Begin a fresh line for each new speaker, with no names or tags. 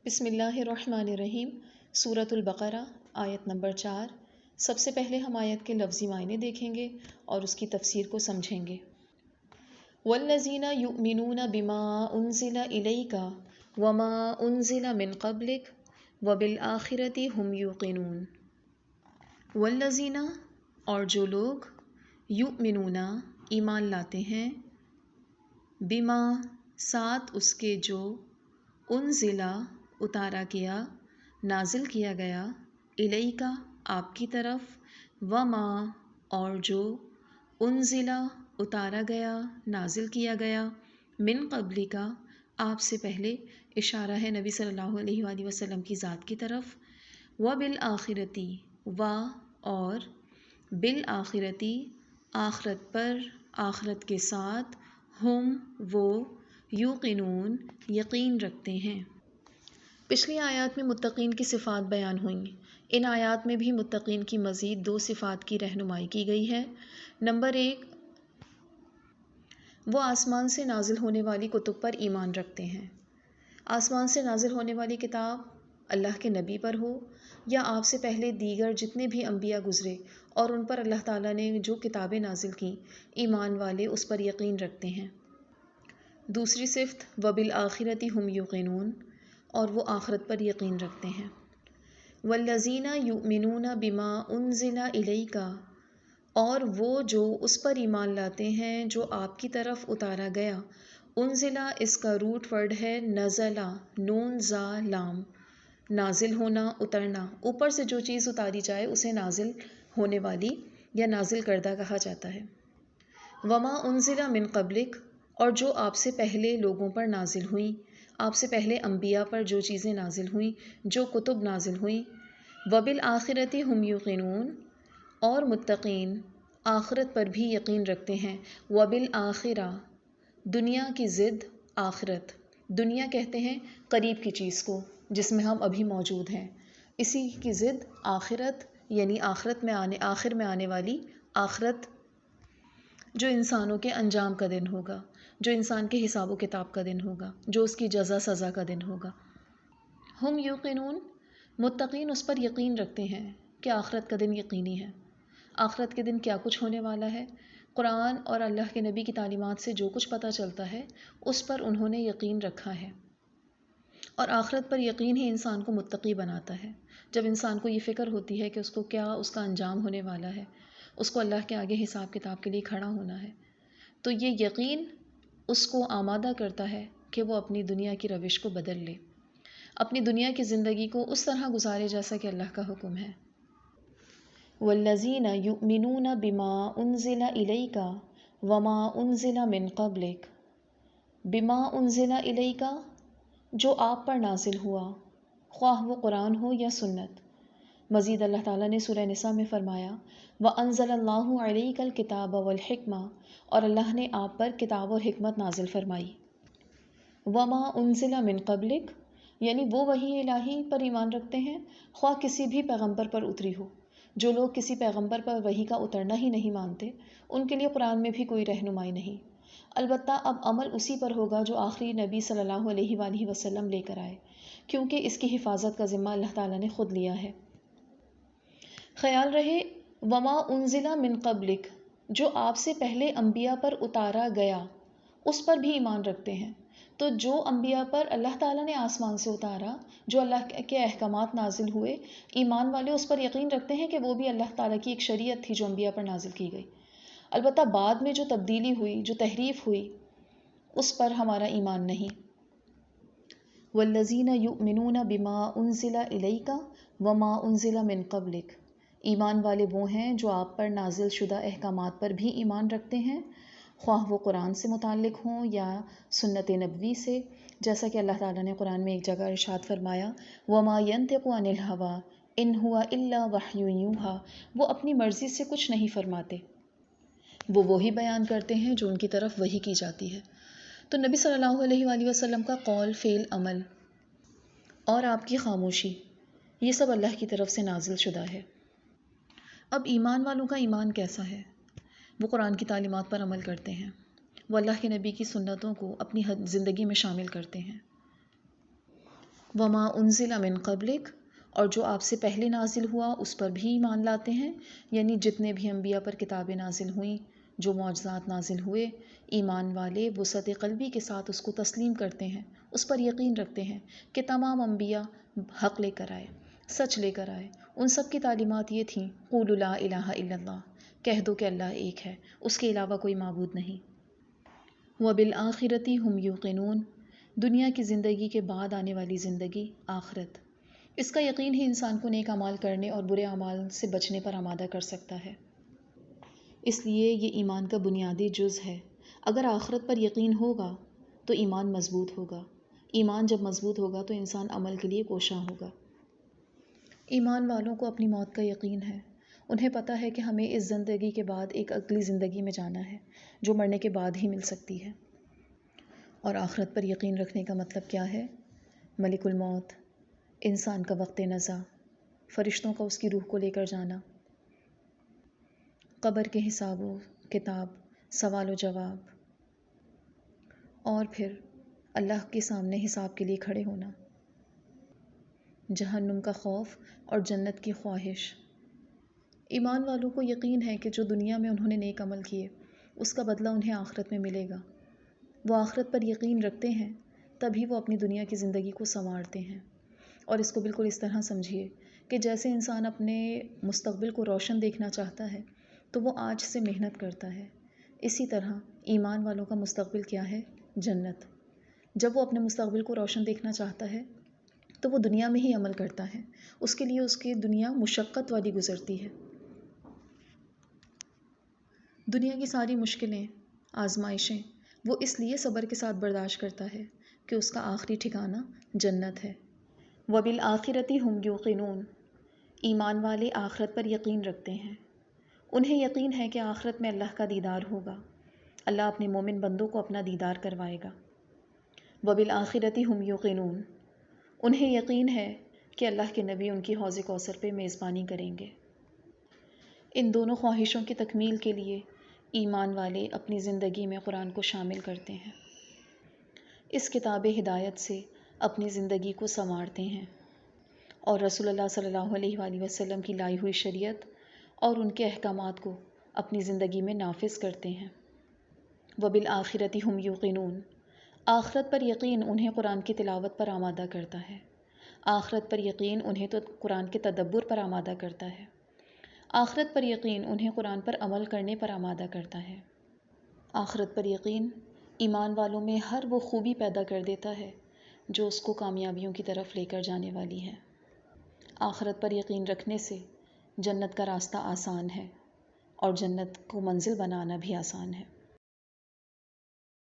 بسم اللہ الرحمن الرحیم۔ سورۃ البقرہ آیت نمبر 4۔ سب سے پہلے ہم آیت کے لفظی معنی دیکھیں گے اور اس کی تفسیر کو سمجھیں گے۔ والذین یؤمنون بما انزل الیک وما انزل من قبلک وبالآخرۃ ھم یوقنون۔ والذین اور جو لوگ یؤمنون ایمان لاتے ہیں، بما ساتھ اس کے جو انزلہ اتارا گیا، نازل کیا گیا، الیکا آپ کی طرف، وما اور جو انزلہ اتارا گیا، نازل کیا گیا، من قبل کا آپ سے پہلے، اشارہ ہے نبی صلی اللہ علیہ وآلہ وسلم کی ذات کی طرف، وبالآخرتی و اور بالآخرتی آخرت پر، آخرت کے ساتھ، ہم وہ یوقنون یقین رکھتے ہیں۔ پچھلی آیات میں متقین کی صفات بیان ہوئیں۔ ان آیات میں بھی متقین کی مزید 2 صفات کی رہنمائی کی گئی ہے۔ نمبر 1، وہ آسمان سے نازل ہونے والی کتب پر ایمان رکھتے ہیں۔ آسمان سے نازل ہونے والی کتاب اللہ کے نبی پر ہو یا آپ سے پہلے دیگر جتنے بھی انبیاء گزرے اور ان پر اللہ تعالیٰ نے جو کتابیں نازل کیں، ایمان والے اس پر یقین رکھتے ہیں۔ دوسری صفت وبالآخرۃ ھم یوقنون، اور وہ آخرت پر یقین رکھتے ہیں۔ والذین یؤمنون بما انزل الیک، اور وہ جو اس پر ایمان لاتے ہیں جو آپ کی طرف اتارا گیا۔ انزلہ اس کا روٹ ورڈ ہے نزلہ، نون زا لام، نازل ہونا، اترنا۔ اوپر سے جو چیز اتاری جائے اسے نازل ہونے والی یا نازل کردہ کہا جاتا ہے۔ وما انزل من قبلک، اور جو آپ سے پہلے لوگوں پر نازل ہوئیں، آپ سے پہلے انبیاء پر جو چیزیں نازل ہوئیں، جو کتب نازل ہوئیں۔ وبالآخرۃ ھم یوقنون، اور متقین آخرت پر بھی یقین رکھتے ہیں۔ وبالآخرہ دنیا کی ضد آخرت، دنیا کہتے ہیں قریب کی چیز کو جس میں ہم ابھی موجود ہیں، اسی کی ضد آخرت، یعنی آخر میں آنے والی آخرت، جو انسانوں کے انجام کا دن ہوگا، جو انسان کے حساب و کتاب کا دن ہوگا، جو اس کی جزا سزا کا دن ہوگا۔ ہم یوقنون، متقین اس پر یقین رکھتے ہیں کہ آخرت کا دن یقینی ہے۔ آخرت کے دن کیا کچھ ہونے والا ہے، قرآن اور اللہ کے نبی کی تعلیمات سے جو کچھ پتہ چلتا ہے اس پر انہوں نے یقین رکھا ہے، اور آخرت پر یقین ہی انسان کو متقی بناتا ہے۔ جب انسان کو یہ فکر ہوتی ہے کہ اس کو کیا اس کا انجام ہونے والا ہے، اس کو اللہ کے آگے حساب کتاب کے لیے کھڑا ہونا ہے، تو یہ یقین اس کو آمادہ کرتا ہے کہ وہ اپنی دنیا کی روش کو بدل لے، اپنی دنیا کی زندگی کو اس طرح گزارے جیسا کہ اللہ کا حکم ہے۔ والذین یؤمنون بما انزل الیک وما انزل من قبلک، بما انزل الیک جو آپ پر نازل ہوا، خواہ وہ قرآن ہو یا سنت۔ مزید اللہ تعالیٰ نے سورہ نساء میں فرمایا وَأَنزَلَ اللَّهُ عَلَيْكَ الْكِتَابَ وَالْحِكْمَةَ، اور اللہ نے آپ پر کتاب اور حکمت نازل فرمائی۔ وَمَا أُنزِلَ مِن قَبْلِكَ، یعنی وہ وحی الہی پر ایمان رکھتے ہیں خواہ کسی بھی پیغمبر پر اتری ہو۔ جو لوگ کسی پیغمبر پر وحی کا اترنا ہی نہیں مانتے، ان کے لیے قرآن میں بھی کوئی رہنمائی نہیں۔ البتہ اب عمل اسی پر ہوگا جو آخری نبی صلی اللہ علیہ وآلہ وسلم لے کر آئے، کیونکہ اس کی حفاظت کا ذمہ اللہ تعالیٰ نے خود لیا ہے۔ خیال رہے وما انزل من قبلک، جو آپ سے پہلے انبیاء پر اتارا گیا، اس پر بھی ایمان رکھتے ہیں۔ تو جو انبیاء پر اللہ تعالیٰ نے آسمان سے اتارا، جو اللہ کے احکامات نازل ہوئے، ایمان والے اس پر یقین رکھتے ہیں کہ وہ بھی اللہ تعالیٰ کی ایک شریعت تھی جو انبیاء پر نازل کی گئی۔ البتہ بعد میں جو تبدیلی ہوئی، جو تحریف ہوئی، اس پر ہمارا ایمان نہیں۔ والذین یؤمنون بما انزل الیک وما انزل من قبلک، ایمان والے وہ ہیں جو آپ پر نازل شدہ احکامات پر بھی ایمان رکھتے ہیں، خواہ وہ قرآن سے متعلق ہوں یا سنت نبوی سے، جیسا کہ اللہ تعالیٰ نے قرآن میں ایک جگہ ارشاد فرمایا وَمَا يَنطِقُ عَنِ الْهَوَىٰ إِنْ هُوَ إِلَّا وَحْيٌ يُوحَىٰ، وہ اپنی مرضی سے کچھ نہیں فرماتے، وہ وہی بیان کرتے ہیں جو ان کی طرف وحی کی جاتی ہے۔ تو نبی صلی اللہ علیہ وآلہ وسلم کا قول، فعل، عمل اور آپ کی خاموشی، یہ سب اللہ کی طرف سے نازل شدہ ہے۔ اب ایمان والوں کا ایمان کیسا ہے؟ وہ قرآن کی تعلیمات پر عمل کرتے ہیں، وہ اللہ کے نبی کی سنتوں کو اپنی زندگی میں شامل کرتے ہیں، وما انزل من قبلک، اور جو آپ سے پہلے نازل ہوا اس پر بھی ایمان لاتے ہیں، یعنی جتنے بھی انبیاء پر کتابیں نازل ہوئیں، جو معجزات نازل ہوئے، ایمان والے وسعت قلبی کے ساتھ اس کو تسلیم کرتے ہیں، اس پر یقین رکھتے ہیں کہ تمام انبیاء حق لے کر آئے، سچ لے کر آئے۔ ان سب کی تعلیمات یہ تھیں، قولوا لا الہ الا اللہ، کہہ دو کہ اللہ ایک ہے، اس کے علاوہ کوئی معبود نہیں۔ وبالآخرۃ ہم یوقنون، دنیا کی زندگی کے بعد آنے والی زندگی آخرت، اس کا یقین ہی انسان کو نیک اعمال کرنے اور برے اعمال سے بچنے پر آمادہ کر سکتا ہے۔ اس لیے یہ ایمان کا بنیادی جز ہے۔ اگر آخرت پر یقین ہوگا تو ایمان مضبوط ہوگا، ایمان جب مضبوط ہوگا تو انسان عمل کے لیے کوشاں ہوگا۔ ایمان والوں کو اپنی موت کا یقین ہے، انہیں پتہ ہے کہ ہمیں اس زندگی کے بعد ایک اگلی زندگی میں جانا ہے جو مرنے کے بعد ہی مل سکتی ہے۔ اور آخرت پر یقین رکھنے کا مطلب کیا ہے؟ ملک الموت، انسان کا وقت نزا، فرشتوں کا اس کی روح کو لے کر جانا، قبر کے حساب و کتاب، سوال و جواب، اور پھر اللہ کے سامنے حساب کے لیے کھڑے ہونا، جہنم کا خوف اور جنت کی خواہش۔ ایمان والوں کو یقین ہے کہ جو دنیا میں انہوں نے نیک عمل کیے اس کا بدلہ انہیں آخرت میں ملے گا۔ وہ آخرت پر یقین رکھتے ہیں تبھی وہ اپنی دنیا کی زندگی کو سنوارتے ہیں۔ اور اس کو بالکل اس طرح سمجھیے کہ جیسے انسان اپنے مستقبل کو روشن دیکھنا چاہتا ہے تو وہ آج سے محنت کرتا ہے، اسی طرح ایمان والوں کا مستقبل کیا ہے؟ جنت۔ جب وہ اپنے مستقبل کو روشن دیکھنا چاہتا ہے تو وہ دنیا میں ہی عمل کرتا ہے، اس کے لیے اس کی دنیا مشقت والی گزرتی ہے۔ دنیا کی ساری مشکلیں، آزمائشیں وہ اس لیے صبر کے ساتھ برداشت کرتا ہے کہ اس کا آخری ٹھکانہ جنت ہے۔ وبالآخرۃ ہم یوقنون، ایمان والے آخرت پر یقین رکھتے ہیں، انہیں یقین ہے کہ آخرت میں اللہ کا دیدار ہوگا، اللہ اپنے مومن بندوں کو اپنا دیدار کروائے گا۔ وبالآخرۃ ہم یوقنون، انہیں یقین ہے کہ اللہ کے نبی ان کی حوض کوثر پہ میزبانی کریں گے۔ ان دونوں خواہشوں کی تکمیل کے لیے ایمان والے اپنی زندگی میں قرآن کو شامل کرتے ہیں، اس کتاب ہدایت سے اپنی زندگی کو سنوارتے ہیں اور رسول اللہ صلی اللہ علیہ وآلہ وسلم کی لائی ہوئی شریعت اور ان کے احکامات کو اپنی زندگی میں نافذ کرتے ہیں۔ وبالآخرۃ ہم یوقنون، آخرت پر یقین انہیں قرآن کی تلاوت پر آمادہ کرتا ہے، آخرت پر یقین انہیں تو قرآن کے تدبر پر آمادہ کرتا ہے، آخرت پر یقین انہیں قرآن پر عمل کرنے پر آمادہ کرتا ہے، آخرت پر یقین ایمان والوں میں ہر وہ خوبی پیدا کر دیتا ہے جو اس کو کامیابیوں کی طرف لے کر جانے والی ہے۔ آخرت پر یقین رکھنے سے جنت کا راستہ آسان ہے اور جنت کو منزل بنانا بھی آسان ہے۔